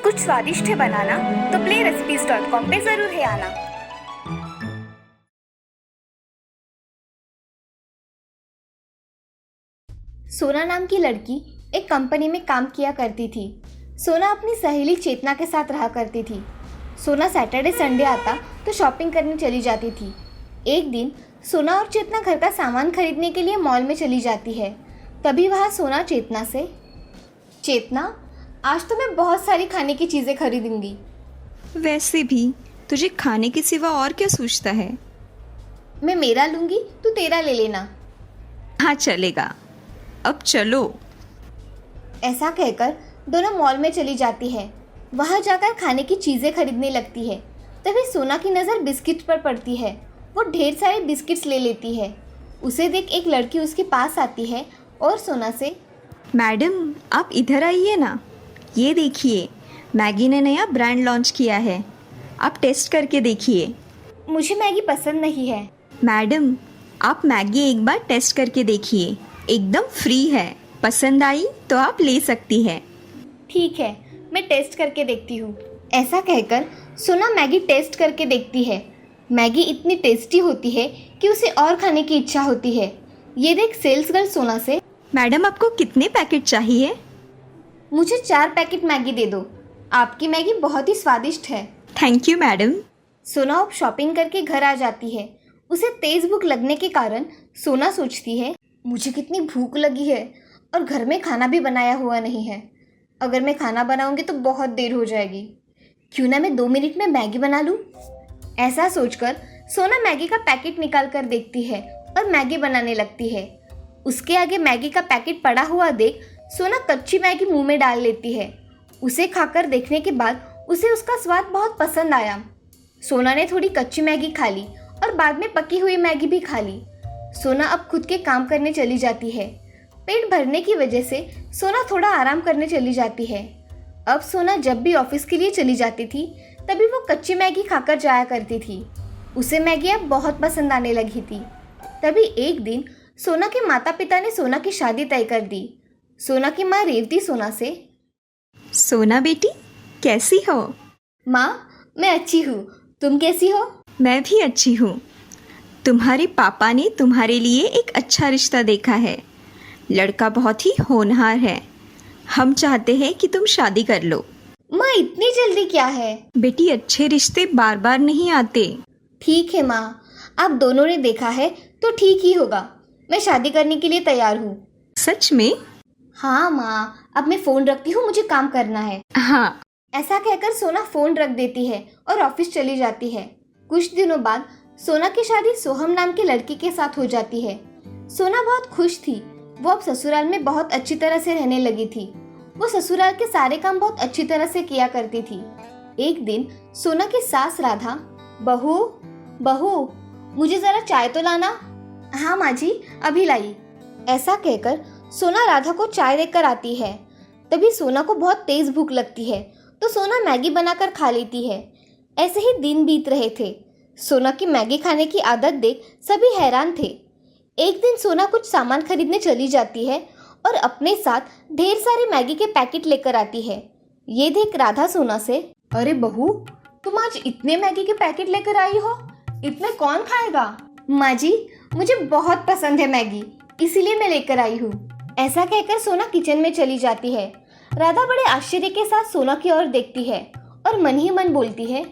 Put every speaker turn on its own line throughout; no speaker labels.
कुछ स्वादिष्ट है बनाना तो playrecipes.com पे जरूर है आना।
सोना नाम की लड़की एक कंपनी में काम किया करती थी। सोना अपनी सहेली चेतना के साथ रहा करती थी। सोना सैटरडे संडे आता तो शॉपिंग करने चली जाती थी। एक दिन सोना और चेतना घर का सामान खरीदने के लिए मॉल में चली जाती है। तभी वहाँ सोना चेतना से, चेतना, आज तो मैं बहुत सारी खाने की चीज़ें खरीदूंगी।
वैसे भी तुझे खाने के सिवा और क्या सूझता है?
मैं मेरा लूँगी, तू तेरा ले लेना।
हाँ चलेगा, अब चलो।
ऐसा कहकर दोनों मॉल में चली जाती है। वहाँ जाकर खाने की चीज़ें खरीदने लगती है। तभी सोना की नज़र बिस्किट पर पड़ती है। वो ढेर सारे बिस्किट्स ले लेती है। उसे देख एक लड़की उसके पास आती है और सोना से,
मैडम आप इधर आइए ना, ये देखिए मैगी ने नया ब्रांड लॉन्च किया है, आप टेस्ट करके देखिए।
मुझे मैगी पसंद नहीं है।
मैडम आप मैगी एक बार टेस्ट करके देखिए, एकदम फ्री है, पसंद आई तो आप ले सकती है।
ठीक है, मैं टेस्ट करके देखती हूँ। ऐसा कहकर सोना मैगी टेस्ट करके देखती है। मैगी इतनी टेस्टी होती है कि उसे और खाने की इच्छा होती है। ये देख सेल्स गर्ल सोना से,
मैडम आपको कितने पैकेट चाहिए?
मुझे 4 पैकेट मैगी दे दो, आपकी मैगी बहुत ही स्वादिष्ट है।
Thank you madam.
सोना अब शॉपिंग करके घर आ जाती है। उसे तेज़ भूख लगने के कारण सोना सोचती है, मुझे कितनी भूख लगी है और घर में खाना भी बनाया हुआ नहीं है। अगर मैं खाना बनाऊंगी तो बहुत देर हो जाएगी। क्यों ना मैं 2 मिनट में मैगी बना लूं? ऐसा सोचकर सोना मैगी का पैकेट निकाल कर देखती है और मैगी बनाने लगती है। उसके आगे मैगी का पैकेट पड़ा हुआ देख सोना कच्ची मैगी मुंह में डाल लेती है। उसे खाकर देखने के बाद उसे उसका स्वाद बहुत पसंद आया। सोना ने थोड़ी कच्ची मैगी खा ली और बाद में पकी हुई मैगी भी खा ली। सोना अब खुद के काम करने चली जाती है। पेट भरने की वजह से सोना थोड़ा आराम करने चली जाती है। अब सोना जब भी ऑफिस के लिए चली जाती थी तभी वो कच्ची मैगी खाकर जाया करती थी। उसे मैगी अब बहुत पसंद आने लगी थी। तभी एक दिन सोना के माता पिता ने सोना की शादी तय कर दी। सोना की माँ रेवती सोना से,
सोना बेटी कैसी हो?
माँ मैं अच्छी हूँ, तुम कैसी हो?
मैं भी अच्छी हूँ। तुम्हारे पापा ने तुम्हारे लिए एक अच्छा रिश्ता देखा है। लड़का बहुत ही होनहार है। हम चाहते हैं कि तुम शादी कर लो।
माँ इतनी जल्दी क्या है?
बेटी अच्छे रिश्ते बार बार नहीं आते।
ठीक है माँ, आप दोनों ने देखा है तो ठीक ही होगा। मैं शादी करने के लिए तैयार हूँ।
सच में?
हाँ माँ, अब मैं फ़ोन रखती हूँ, मुझे काम करना है।
हाँ।
ऐसा कहकर सोना फ़ोन रख देती है और ऑफिस चली जाती है। कुछ दिनों बाद सोना की शादी सोहम नाम के लड़के के साथ हो जाती है। सोना बहुत खुश थी। वो अब ससुराल में बहुत अच्छी तरह से रहने लगी थी। वो ससुराल के सारे काम बहुत अच्छी तरह से किया करती थी। एक दिन सोना की सास राधा, बहू बहू मुझे जरा चाय तो लाना। हाँ माँ जी, अभी लाई। ऐसा कहकर सोना राधा को चाय देकर आती है। तभी सोना को बहुत तेज भूख लगती है तो सोना मैगी बनाकर खा लेती है। ऐसे ही दिन बीत रहे थे। सोना की मैगी खाने की आदत देख सभी हैरान थे। एक दिन सोना कुछ सामान खरीदने चली जाती है और अपने साथ ढेर सारे मैगी के पैकेट लेकर आती है। ये देख राधा सोना से, अरे बहू तुम आज इतने मैगी के पैकेट लेकर आई हो, इतने कौन खाएगा? माँ जी मुझे बहुत पसंद है मैगी, इसीलिए मैं लेकर आई हूँ। ऐसा कहकर सोना किचन में चली जाती है। राधा बड़े आश्चर्य के साथ सोना की ओर देखती है और मन ही मन बोलती है,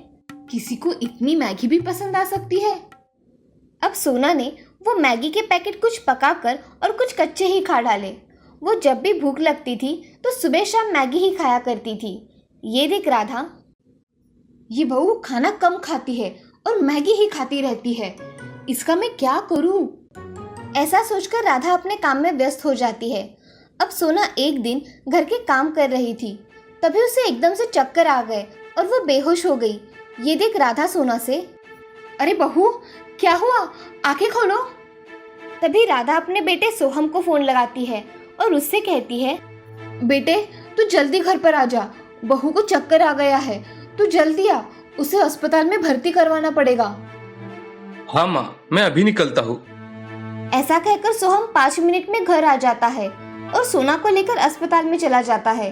किसी को इतनी मैगी भी पसंद आ सकती है। अब सोना ने वो मैगी के पैकेट कुछ पकाकर और कुछ कच्चे ही खा डाले। वो जब भी भूख लगती थी तो सुबह शाम मैगी ही खाया करती थी। ये देख राधा, ये बहू खाना कम खाती है और मैगी ही खाती रहती है, इसका मैं क्या करूं? ऐसा सोचकर राधा अपने काम में व्यस्त हो जाती है। अब सोना एक दिन घर के काम कर रही थी, तभी उसे एकदम से चक्कर आ गए और वो बेहोश हो गई। ये देख राधा सोना से, अरे बहू क्या हुआ, आंखें खोलो। तभी राधा अपने बेटे सोहम को फोन लगाती है और उससे कहती है, बेटे तू जल्दी घर पर आ जा, बहू को चक्कर आ गया है, तू जल्दी आ, उसे अस्पताल में भर्ती करवाना पड़ेगा।
हाँ माँ, मैं अभी निकलता हूँ।
ऐसा कहकर सोहम 5 मिनट में घर आ जाता है और सोना को लेकर अस्पताल में चला जाता है।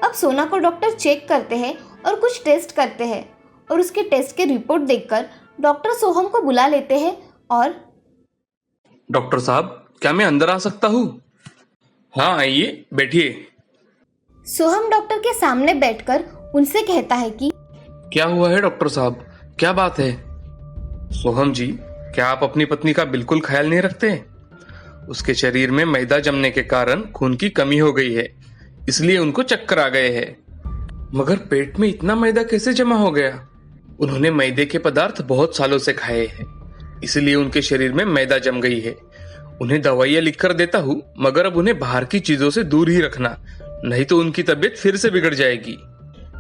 अब सोना को डॉक्टर चेक करते हैं और कुछ टेस्ट करते हैं और उसके टेस्ट के रिपोर्ट देखकर डॉक्टर सोहम को बुला लेते हैं और
डॉक्टर साहब, क्या मैं अंदर आ सकता हूँ? हाँ आइए, बैठिए।
सोहम डॉक्टर के सामने बैठकर उनसे कहता है कि
क्या हुआ है डॉक्टर साहब, क्या बात है? सोहम जी, क्या आप अपनी पत्नी का बिल्कुल ख्याल नहीं रखते? उसके शरीर में मैदा जमने के कारण खून की कमी हो गई है, इसलिए उनको चक्कर आ गए हैं। मगर पेट में इतना मैदा कैसे जमा हो गया? उन्होंने मैदे के पदार्थ बहुत सालों से खाए हैं, इसलिए उनके शरीर में मैदा जम गई है। उन्हें दवाइयाँ लिख कर देता हूँ, मगर अब उन्हें बाहर की चीजों से दूर ही रखना, नहीं तो उनकी तबीयत फिर से बिगड़ जाएगी।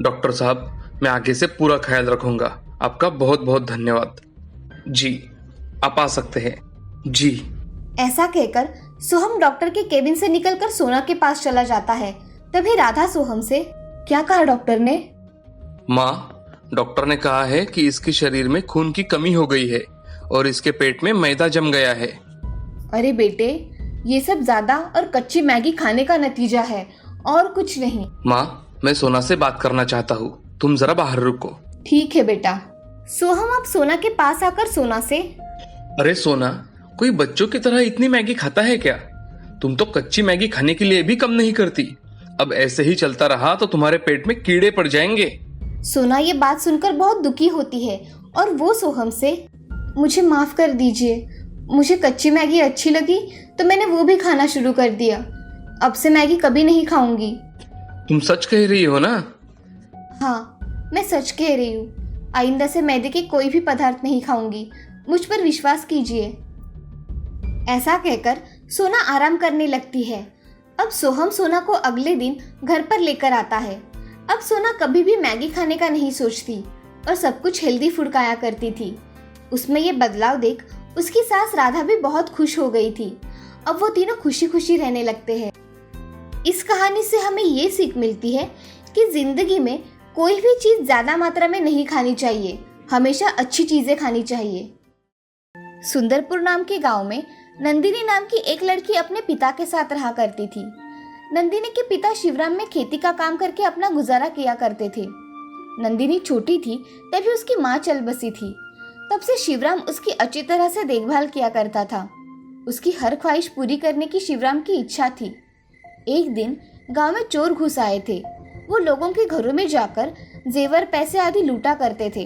डॉक्टर साहब, मैं आगे से पूरा ख्याल रखूंगा। आपका बहुत बहुत धन्यवाद। जी, आप आ सकते हैं। जी।
ऐसा कहकर सोहम डॉक्टर के केबिन से निकलकर सोना के पास चला जाता है। तभी राधा सोहम से, क्या कहा डॉक्टर ने?
माँ, डॉक्टर ने कहा है कि इसके शरीर में खून की कमी हो गई है और इसके पेट में मैदा जम गया है।
अरे बेटे, ये सब ज्यादा और कच्ची मैगी खाने का नतीजा है और कुछ नहीं।
माँ, मैं सोना से बात करना चाहता हूँ, तुम जरा बाहर रुको।
ठीक है बेटा। सोहम अब सोना के पास आकर सोना से,
अरे सोना, कोई बच्चों की तरह इतनी मैगी खाता है क्या? तुम तो कच्ची मैगी खाने के लिए भी कम नहीं करती। अब ऐसे ही चलता रहा तो तुम्हारे पेट में कीड़े पड़ जाएंगे।
सोना ये बात सुनकर बहुत दुखी होती है और वो सोहम से, मुझे माफ कर दीजिए, मुझे कच्ची मैगी अच्छी लगी तो मैंने वो भी खाना शुरू कर दिया। अब से मैगी कभी नहीं खाऊंगी।
तुम सच कह रही हो ना?
हाँ, मैं सच कह रही हूँ। आइंदा से मैदे के कोई भी पदार्थ नहीं खाऊंगी, मुझ पर विश्वास कीजिए। ऐसा कहकर सोना आराम करने लगती है। अब सोहम सोना को अगले दिन घर पर लेकर आता है। अब सोना कभी भी मैगी खाने का नहीं सोचती और सब कुछ हेल्दी फूड खाया करती थी। उसमें ये बदलाव देख उसकी सास राधा भी बहुत खुश हो गई थी। अब वो तीनों खुशी खुशी रहने लगते हैं। इस कहानी से हमें ये सीख मिलती है कि जिंदगी में कोई भी चीज ज्यादा मात्रा में नहीं खानी चाहिए, हमेशा अच्छी चीजें खानी चाहिए। सुंदरपुर नाम के गांव में नंदिनी नाम की एक लड़की अपने पिता के साथ रहा करती थी। नंदिनी के पिता शिवराम में खेती का काम करके अपना गुजारा किया करते थे। नंदिनी छोटी थी तभी उसकी माँ चल बसी थी। तब से शिवराम उसकी अच्छी तरह से देखभाल किया करता था। उसकी हर ख्वाहिश पूरी करने की शिवराम की इच्छा थी। एक दिन गांव में चोर घुस आए थे। वो लोगों के घरों में जाकर जेवर, पैसे आदि लूटा करते थे।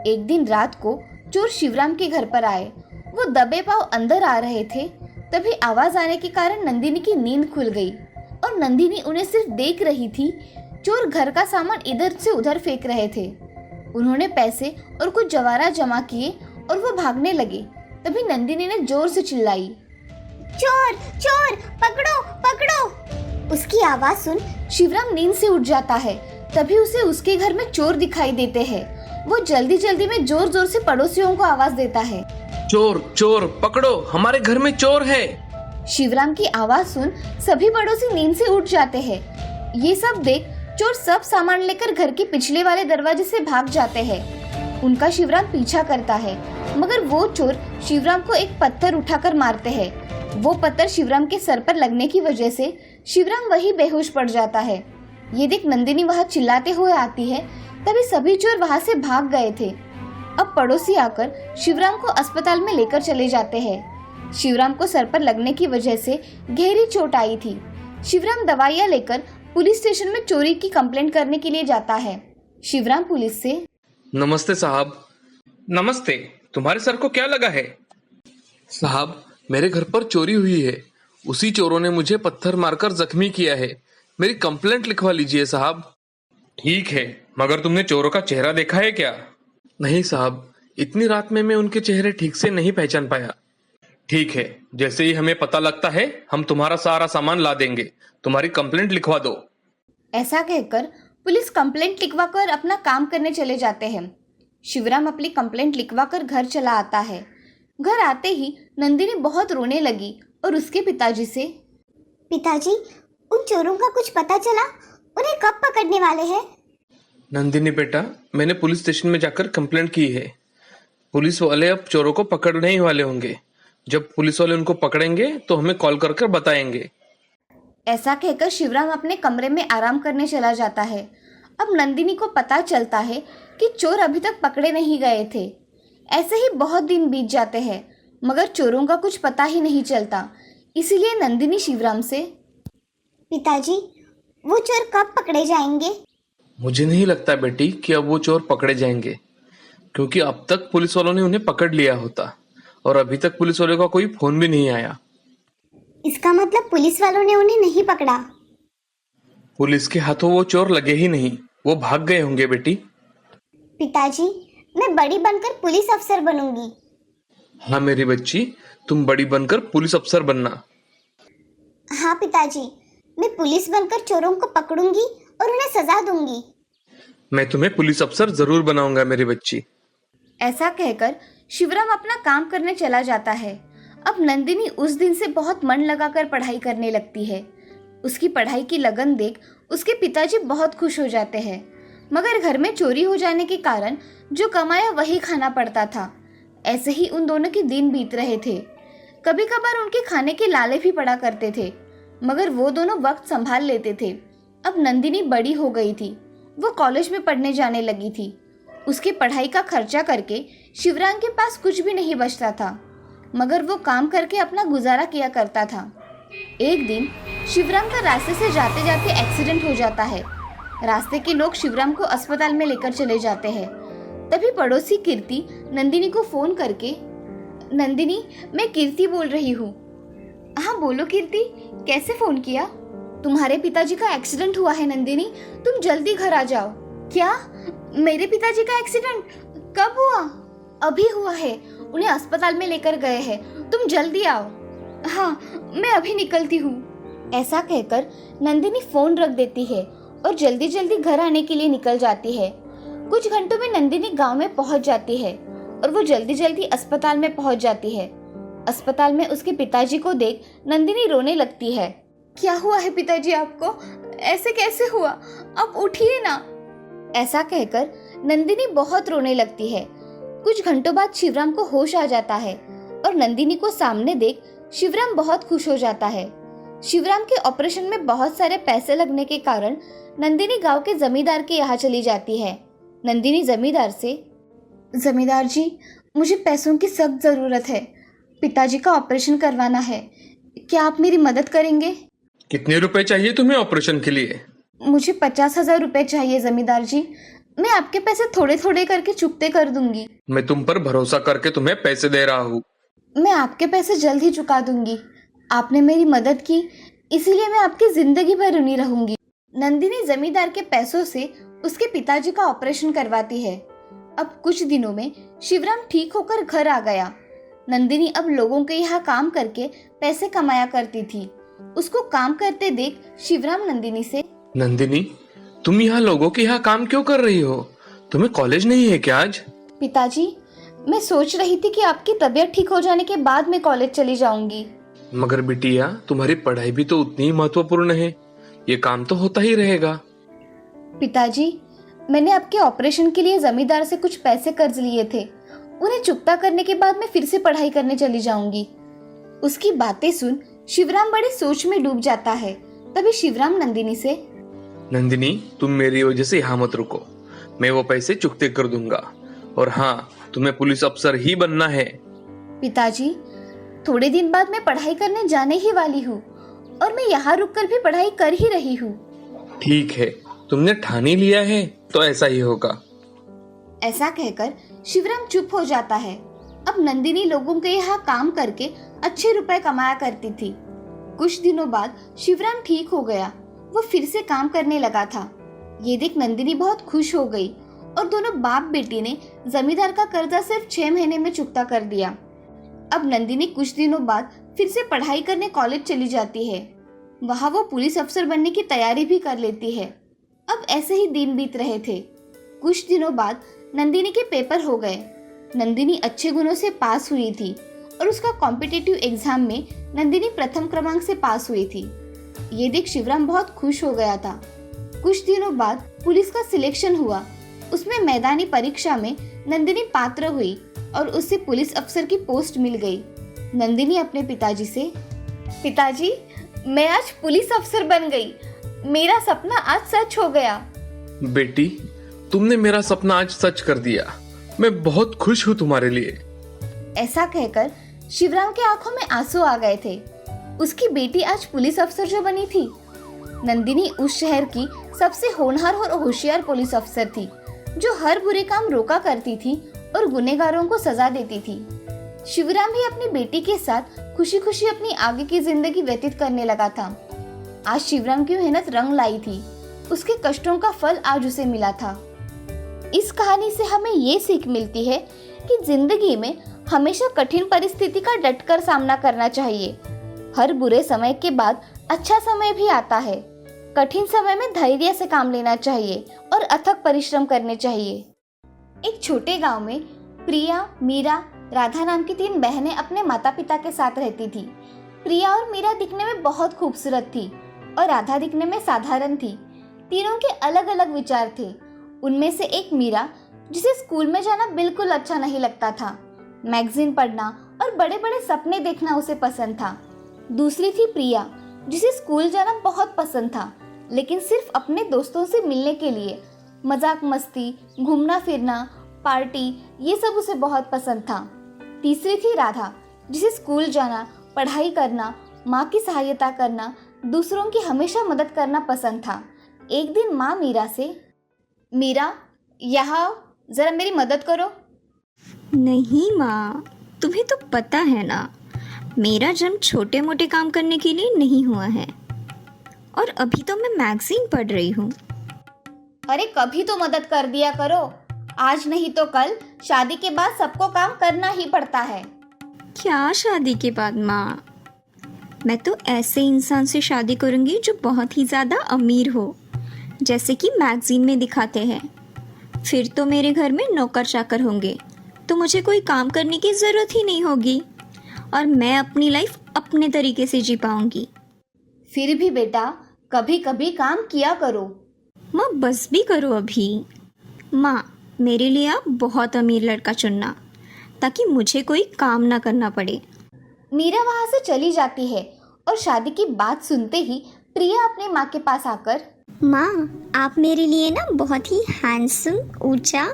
एक दिन रात को चोर शिवराम के घर पर आए। वो दबे पांव अंदर आ रहे थे, तभी आवाज आने के कारण नंदिनी की नींद खुल गई और नंदिनी उन्हें सिर्फ देख रही थी। चोर घर का सामान इधर से उधर फेंक रहे थे। उन्होंने पैसे और कुछ जवाहरात जमा किए और वो भागने लगे। तभी नंदिनी ने जोर से चिल्लाई, चोर चोर, पकड़ो पकड़ो। उसकी आवाज सुन शिवराम नींद से उठ जाता है। तभी उसे उसके घर में चोर दिखाई देते हैं। वो जल्दी जल्दी में जोर जोर से पड़ोसियों को आवाज देता है,
चोर चोर, पकड़ो, हमारे घर में चोर है।
शिवराम की आवाज सुन सभी पड़ोसी नींद से उठ जाते हैं। ये सब देख चोर सब सामान लेकर घर के पिछले वाले दरवाजे से भाग जाते हैं। उनका शिवराम पीछा करता है, मगर वो चोर शिवराम को एक पत्थर उठाकर मारते हैं। वो पत्थर शिवराम के सर पर लगने की वजह से शिवराम वही बेहोश पड़ जाता है। ये देख नंदिनी वहां चिल्लाते हुए आती है। तभी सभी चोर वहां से भाग गए थे। अब पड़ोसी आकर शिवराम को अस्पताल में लेकर चले जाते हैं। शिवराम को सर पर लगने की वजह से गहरी चोट आई थी। शिवराम दवाइयाँ लेकर पुलिस स्टेशन में चोरी की कंप्लेंट करने के लिए जाता है। शिवराम पुलिस से,
नमस्ते साहब। नमस्ते, तुम्हारे सर को क्या लगा है? साहब, मेरे घर पर चोरी हुई है। उसी चोरों ने मुझे पत्थर मारकर जख्मी किया है। मेरी कंप्लेंट लिखवा लीजिए साहब। ठीक है, मगर तुमने चोरों का चेहरा देखा है क्या? नहीं साहब, इतनी रात में मैं उनके चेहरे ठीक से नहीं पहचान पाया। ठीक है, जैसे ही हमें पता लगता है हम तुम्हारा सारा सामान ला देंगे। तुम्हारी कंप्लेंट लिखवा दो।
ऐसा कहकर पुलिस कंप्लेंट लिखवाकर अपना काम करने चले जाते हैं। शिवराम अपनी कंप्लेंट लिखवाकर घर चला आता है। घर आते ही नंदिनी बहुत रोने लगी और उसके पिताजी से,
पिताजी, उन चोरों का कुछ पता चला? उन्हें कब पकड़ने वाले हैं?
नंदिनी बेटा, मैंने पुलिस स्टेशन में जाकर कंप्लेंट की है। पुलिस वाले अब चोरों को पकड़ने ही वाले होंगे। जब पुलिस वाले उनको पकड़ेंगे तो हमें कॉल कर बताएंगे।
ऐसा कहकर शिवराम अपने कमरे में आराम करने चला जाता है। अब नंदिनी को पता चलता है कि चोर अभी तक पकड़े नहीं गए थे। ऐसे ही बहुत दिन बीत जाते हैं मगर चोरों का कुछ पता ही नहीं चलता। इसीलिए नंदिनी शिवराम से,
पिताजी, वो चोर कब पकड़े जाएंगे?
मुझे नहीं लगता बेटी कि अब वो चोर पकड़े जाएंगे, क्योंकि अब तक पुलिस वालों ने उन्हें पकड़ लिया होता और अभी तक पुलिस वालों का कोई फोन भी नहीं आया।
इसका मतलब पुलिस वालों ने उन्हें नहीं पकड़ा।
पुलिस के हाथों वो चोर लगे ही नहीं, वो भाग गए होंगे बेटी।
पिताजी, मैं बड़ी बनकर पुलिस अफसर बनूंगी।
हाँ मेरी बच्ची, तुम बड़ी बनकर पुलिस अफसर बनना।
हाँ पिताजी, मैं पुलिस बनकर चोरों को पकड़ूंगी और उन्हें सजा दूंगी।
मैं तुम्हें पुलिस अफसर जरूर बनाऊंगा मेरी बच्ची।
ऐसा कहकर शिवराम अपना काम करने चला जाता है। अब नंदिनी उस दिन से बहुत मन लगाकर पढ़ाई करने लगती है। उसकी पढ़ाई की लगन देख उसके पिताजी बहुत खुश हो जाते हैं, मगर घर में चोरी हो जाने के कारण जो कमाया वही खाना पड़ता था। ऐसे ही उन दोनों के दिन बीत रहे थे। कभी कभार उनके खाने के लाले भी पड़ा करते थे, मगर वो दोनों वक्त संभाल लेते थे। अब नंदिनी बड़ी हो गई थी, वो कॉलेज में पढ़ने जाने लगी थी। उसकी पढ़ाई का खर्चा करके शिवराम के पास कुछ भी नहीं बचता था, मगर वो काम करके अपना गुजारा किया करता था। एक दिन शिवराम का रास्ते से जाते जाते एक्सीडेंट हो जाता है। रास्ते के लोग शिवराम को अस्पताल में लेकर चले जाते हैं। तभी पड़ोसी कीर्ति नंदिनी को फोन करके, नंदिनी, मैं कीर्ति बोल रही हूँ। हाँ बोलो कीर्ति, कैसे फोन किया? तुम्हारे पिताजी का एक्सीडेंट हुआ है नंदिनी, तुम जल्दी घर आ जाओ। क्या? मेरे पिताजी का एक्सीडेंट कब हुआ? अभी हुआ है, उन्हें अस्पताल में लेकर गए हैं, तुम जल्दी आओ। हाँ, मैं अभी निकलती हूँ। ऐसा कहकर नंदिनी फोन रख देती है और जल्दी जल्दी घर आने के लिए निकल जाती है। कुछ घंटों में नंदिनी गांव में पहुंच जाती है और वो जल्दी जल्दी अस्पताल में पहुंच जाती है। अस्पताल में उसके पिताजी को देख नंदिनी रोने लगती है। क्या हुआ है पिताजी आपको? ऐसे कैसे हुआ? आप उठिए ना। ऐसा कहकर नंदिनी बहुत रोने लगती है। कुछ घंटों बाद शिवराम को होश आ जाता है और नंदिनी को सामने देख शिवराम बहुत खुश हो जाता है। शिवराम के ऑपरेशन में बहुत सारे पैसे लगने के कारण नंदिनी गांव के जमींदार के यहाँ चली जाती है। नंदिनी जमींदार से, जमींदार जी, मुझे पैसों की सख्त ज़रूरत है, पिताजी का ऑपरेशन करवाना है, क्या आप मेरी मदद करेंगे?
कितने रुपए चाहिए तुम्हें ऑपरेशन के लिए?
मुझे 50,000 रुपए चाहिए जमींदार जी, मैं आपके पैसे थोड़े थोड़े करके चुकते कर दूंगी।
मैं तुम पर भरोसा करके तुम्हें पैसे दे रहा हूँ।
मैं आपके पैसे जल्द ही चुका दूंगी, आपने मेरी मदद की इसीलिए मैं आपकी जिंदगी भर ऋणी रहूंगी। नंदिनी जमींदार के पैसों से उसके पिताजी का ऑपरेशन करवाती है। अब कुछ दिनों में शिवराम ठीक होकर घर आ गया। नंदिनी अब लोगों के यहाँ काम करके पैसे कमाया करती थी। उसको काम करते देख शिवराम नंदिनी से,
नंदिनी, तुम यहाँ लोगों के यहाँ काम क्यों कर रही हो? तुम्हें कॉलेज नहीं है क्या आज?
पिताजी, मैं सोच रही थी कि आपकी तबीयत ठीक हो जाने के बाद मैं कॉलेज चली जाऊंगी।
मगर बिटिया, तुम्हारी पढ़ाई भी तो उतनी ही महत्वपूर्ण है, ये काम तो होता ही रहेगा।
पिताजी, मैंने आपके ऑपरेशन के लिए जमींदार से कुछ पैसे कर्ज लिए थे, उन्हें चुकता करने के बाद मैं फिर से पढ़ाई करने चली जाऊंगी। उसकी बातें सुन शिवराम बड़ी सोच में डूब जाता है। तभी शिवराम नंदिनी से,
नंदिनी, तुम मेरी वजह से यहाँ मत रुको, मैं वो पैसे चुकते कर दूंगा। और हाँ, तुम्हें पुलिस अफसर ही बनना है।
पिताजी, थोड़े दिन बाद मैं पढ़ाई करने जाने ही वाली हूँ और मैं यहाँ रुककर भी पढ़ाई कर ही रही हूँ।
ठीक है, तुमने ठान ही लिया है तो ऐसा ही होगा।
ऐसा कहकर शिवराम चुप हो जाता है। अब नंदिनी लोगों के यहाँ काम करके अच्छे रुपए कमाया करती थी। कुछ दिनों बाद शिवराम ठीक हो गया, वो फिर से काम करने लगा था। ये देख नंदिनी बहुत खुश हो गई और दोनों बाप बेटी ने जमींदार का कर्जा सिर्फ 6 महीने में चुकता कर दिया। अब नंदिनी कुछ दिनों बाद फिर से पढ़ाई करने कॉलेज चली जाती है। वहाँ वो पुलिस अफसर बनने की तैयारी भी कर लेती है। अब ऐसे ही दिन बीत रहे थे। कुछ दिनों बाद नंदिनी के पेपर हो गए। नंदिनी अच्छे गुणों से पास हुई थी और उसका कॉम्पिटिटिव एग्जाम में नंदिनी प्रथम क्रमांक से पास हुई थी। ये देख शिवराम बहुत खुश हो गया था। कुछ दिनों बाद पुलिस का सिलेक्शन हुआ। उसमें मैदानी परीक्षा में नंदिनी पात्र हुई और उसे पुलिस अफसर की पोस्ट मिल गई। नंदिनी अपने पिताजी से, पिताजी मैं आज पुलिस अफसर बन गई, मेरा सपना आज सच हो गया।
बेटी, तुमने मेरा सपना आज सच कर दिया। मैं बहुत खुश हूँ तुम्हारे लिए।
ऐसा कहकर शिवराम के आंखों में आंसू आ गए थे। उसकी बेटी आज पुलिस अफसर जो बनी थी। नंदिनी उस शहर की सबसे होनहार और होशियार पुलिस अफसर थी, जो हर बुरे काम रोका करती थी और गुनहगारों को सजा देती थी। शिवराम भी अपनी बेटी के साथ खुशी खुशी अपनी आगे की जिंदगी व्यतीत करने लगा था। आज शिवराम की मेहनत रंग लाई थी। उसके कष्टों का फल आज उसे मिला था। इस कहानी से हमें ये सीख मिलती है कि जिंदगी में हमेशा कठिन परिस्थिति का डटकर सामना करना चाहिए। हर बुरे समय के बाद अच्छा समय भी आता है। कठिन समय में धैर्य से काम लेना चाहिए और अथक परिश्रम करने चाहिए। एक छोटे गांव में प्रिया, मीरा, राधा नाम की 3 बहनें अपने माता पिता के साथ रहती थी। प्रिया और मीरा दिखने में बहुत खूबसूरत थी और राधा दिखने में साधारण थी। तीनों के अलग अलग विचार थे। उनमें से एक मीरा, जिसे स्कूल में जाना बिल्कुल अच्छा नहीं लगता था। मैगजीन पढ़ना और बड़े बड़े सपने देखना उसे पसंद था। दूसरी थी प्रिया, जिसे स्कूल जाना बहुत पसंद था, लेकिन सिर्फ अपने दोस्तों से मिलने के लिए। मजाक मस्ती, घूमना फिरना, पार्टी, ये सब उसे बहुत पसंद था। तीसरी थी राधा, जिसे स्कूल जाना, पढ़ाई करना, माँ की सहायता करना, दूसरों की हमेशा मदद करना पसंद था। एक दिन माँ मीरा से, मीरा यहाँ जरा मेरी मदद करो।
नहीं माँ, तुम्हें तो पता है ना, मेरा जन्म छोटे मोटे काम करने के लिए नहीं हुआ है। और अभी तो मैं मैगजीन पढ़ रही हूँ।
अरे कभी तो मदद कर दिया करो, आज नहीं तो कल शादी के बाद सबको काम करना ही पड़ता है।
क्या शादी के बाद माँ? मैं तो ऐसे इंसान से शादी करूँगी जो बहुत ही ज़्यादा अमीर हो, जैसे कि मैगजीन में दिखाते हैं। फिर तो मेरे घर में नौकर चाकर होंगे, तो मुझे कोई काम करने की ज़रूरत ही नहीं होगी और मैं अपनी लाइफ अपने तरीके से जी पाऊँगी।
फिर भी बेटा कभी कभी काम किया करो।
माँ बस भी करो अभी। माँ, मेरे लिए आप बहुत अमीर लड़का चुनना, ताकि मुझे कोई काम ना करना पड़े।
मीरा वहाँ से चली जाती है और शादी की बात सुनते ही प्रिया अपने माँ के पास आकर,
माँ आप मेरे लिए ना बहुत ही हैंडसम, ऊंचा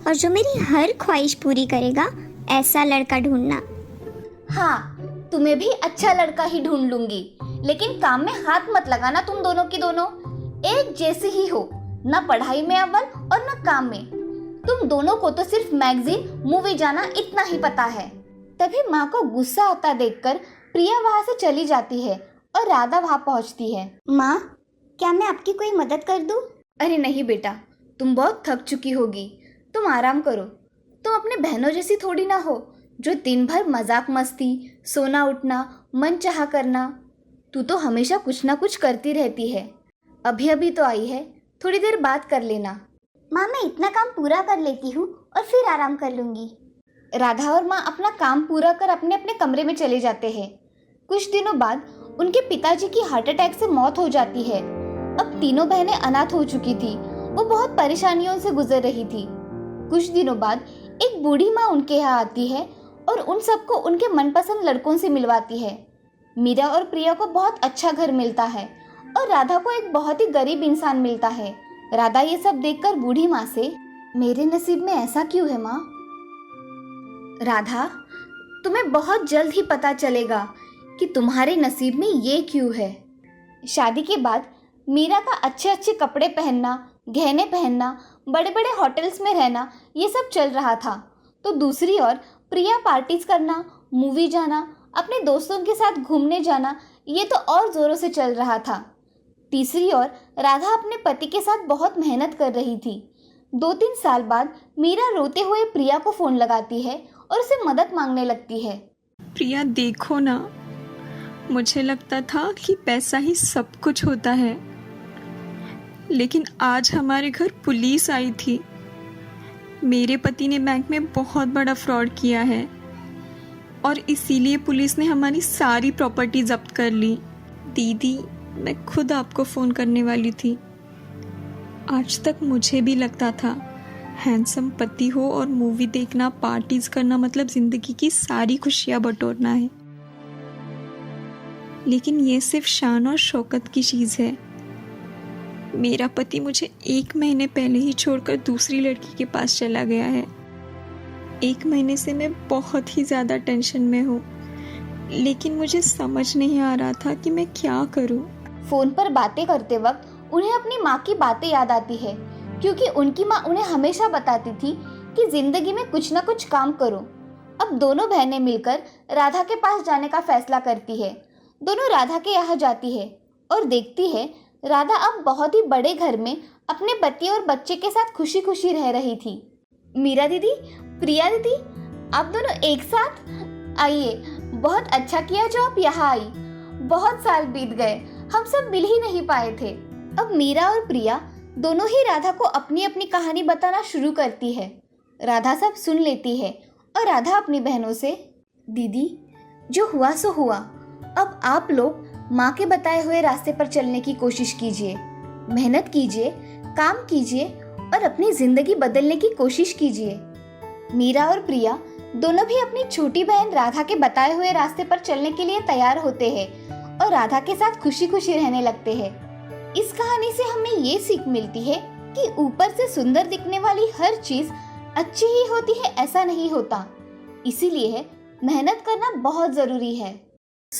और जो मेरी हर ख्वाहिश पूरी करेगा ऐसा लड़का ढूंढना।
हाँ तुम्हें भी अच्छा लड़का ही ढूंढ लूंगी, लेकिन काम में हाथ मत लगाना। तुम दोनों की दोनों एक जैसे ही हो, न पढ़ाई में अव्वल और न काम में। तुम दोनों को तो सिर्फ मैगजीन, मूवी जाना इतना ही पता है। तभी माँ को गुस्सा आता देखकर प्रिया वहाँ से चली जाती है और राधा वहाँ पहुँचती है।
माँ क्या मैं आपकी कोई मदद कर दूँ?
अरे नहीं बेटा, तुम बहुत थक चुकी होगी, तुम आराम करो। तुम अपने बहनों जैसी थोड़ी ना हो, जो दिन भर मजाक मस्ती, सोना उठना, मन चाहा करना। तू तो हमेशा कुछ ना कुछ करती रहती है। अभी अभी तो आई है, थोड़ी देर बात कर लेना।
माँ मैं इतना काम पूरा कर लेती हूँ और फिर आराम कर लूँगी।
राधा और माँ अपना काम पूरा कर अपने अपने कमरे में चले जाते हैं। कुछ दिनों बाद उनके पिताजी की हार्ट अटैक से मौत हो जाती है। अब तीनों बहनें अनाथ हो चुकी थी। वो बहुत परेशानियों से गुजर रही थी। कुछ दिनों बाद एक बूढ़ी माँ उनके यहाँ आती है और उन सबको उनके मनपसंद लड़कों से मिलवाती है। मीरा और प्रिया को बहुत अच्छा घर मिलता है और राधा को एक बहुत ही गरीब इंसान मिलता है। राधा ये सब देखकर बूढ़ी माँ से, मेरे नसीब में ऐसा क्यों है माँ? राधा, तुम्हें बहुत जल्द ही पता चलेगा कि तुम्हारे नसीब में ये क्यों है। शादी के बाद मीरा का अच्छे अच्छे कपड़े पहनना, गहने पहनना, बड़े बड़े होटल्स में रहना, ये सब चल रहा था। तो दूसरी ओर प्रिया पार्टीज करना, मूवी जाना, अपने दोस्तों के साथ घूमने जाना, ये तो और जोरों से चल रहा था। तीसरी ओर राधा अपने पति के साथ बहुत मेहनत कर रही थी। 2-3 साल बाद मीरा रोते हुए प्रिया को फ़ोन लगाती है और उसे मदद मांगने लगती है।
प्रिया देखो ना, मुझे लगता था कि पैसा ही सब कुछ होता है, लेकिन आज हमारे घर पुलिस आई थी। मेरे पति ने बैंक में बहुत बड़ा फ्रॉड किया है और इसीलिए पुलिस ने हमारी सारी प्रॉपर्टी जब्त कर ली। दीदी, मैं खुद आपको फ़ोन करने वाली थी। आज तक मुझे भी लगता था हैंडसम पति हो और मूवी देखना, पार्टीज करना मतलब ज़िंदगी की सारी खुशियाँ बटोरना है। लेकिन ये सिर्फ शान और शौकत की चीज़ है। मेरा पति मुझे 1 महीने पहले ही छोड़कर दूसरी लड़की के पास चला गया है। 1 महीने से मैं बहुत ही ज़्यादा टेंशन में हूँ, लेकिन मुझे समझ नहीं आ रहा था कि मैं क्या करूँ।
फोन पर बातें करते वक्त उन्हें अपनी माँ की बातें याद आती है, क्योंकि उनकी माँ उन्हें हमेशा बताती थी कि जिंदगी में कुछ ना कुछ काम करो। अब दोनों बहनें मिलकर राधा के पास जाने का फैसला करती है। दोनों राधा के यहाँ जाती है और देखती है राधा अब बहुत ही बड़े घर में अपने पति और बच्चे के साथ खुशी खुशी रह रही थी। मीरा दीदी, प्रिया दीदी, आप दोनों एक साथ आइए। बहुत अच्छा किया जो आप यहाँ आई। बहुत साल बीत गए, हम सब मिल ही नहीं पाए थे। अब मीरा और प्रिया दोनों ही राधा को अपनी अपनी कहानी बताना शुरू करती है। राधा सब सुन लेती है और राधा अपनी बहनों से, दीदी जो हुआ सो हुआ, अब आप लोग माँ के बताए हुए रास्ते पर चलने की कोशिश कीजिए, मेहनत कीजिए, काम कीजिए और अपनी जिंदगी बदलने की कोशिश कीजिए। मीरा और प्रिया दोनों भी अपनी छोटी बहन राधा के बताए हुए रास्ते पर चलने के लिए तैयार होते हैं और राधा के साथ खुशी खुशी रहने लगते हैं। इस कहानी से हमें ये सीख मिलती है कि ऊपर से सुंदर दिखने वाली हर चीज अच्छी ही होती है ऐसा नहीं होता। इसीलिए मेहनत करना बहुत जरूरी है।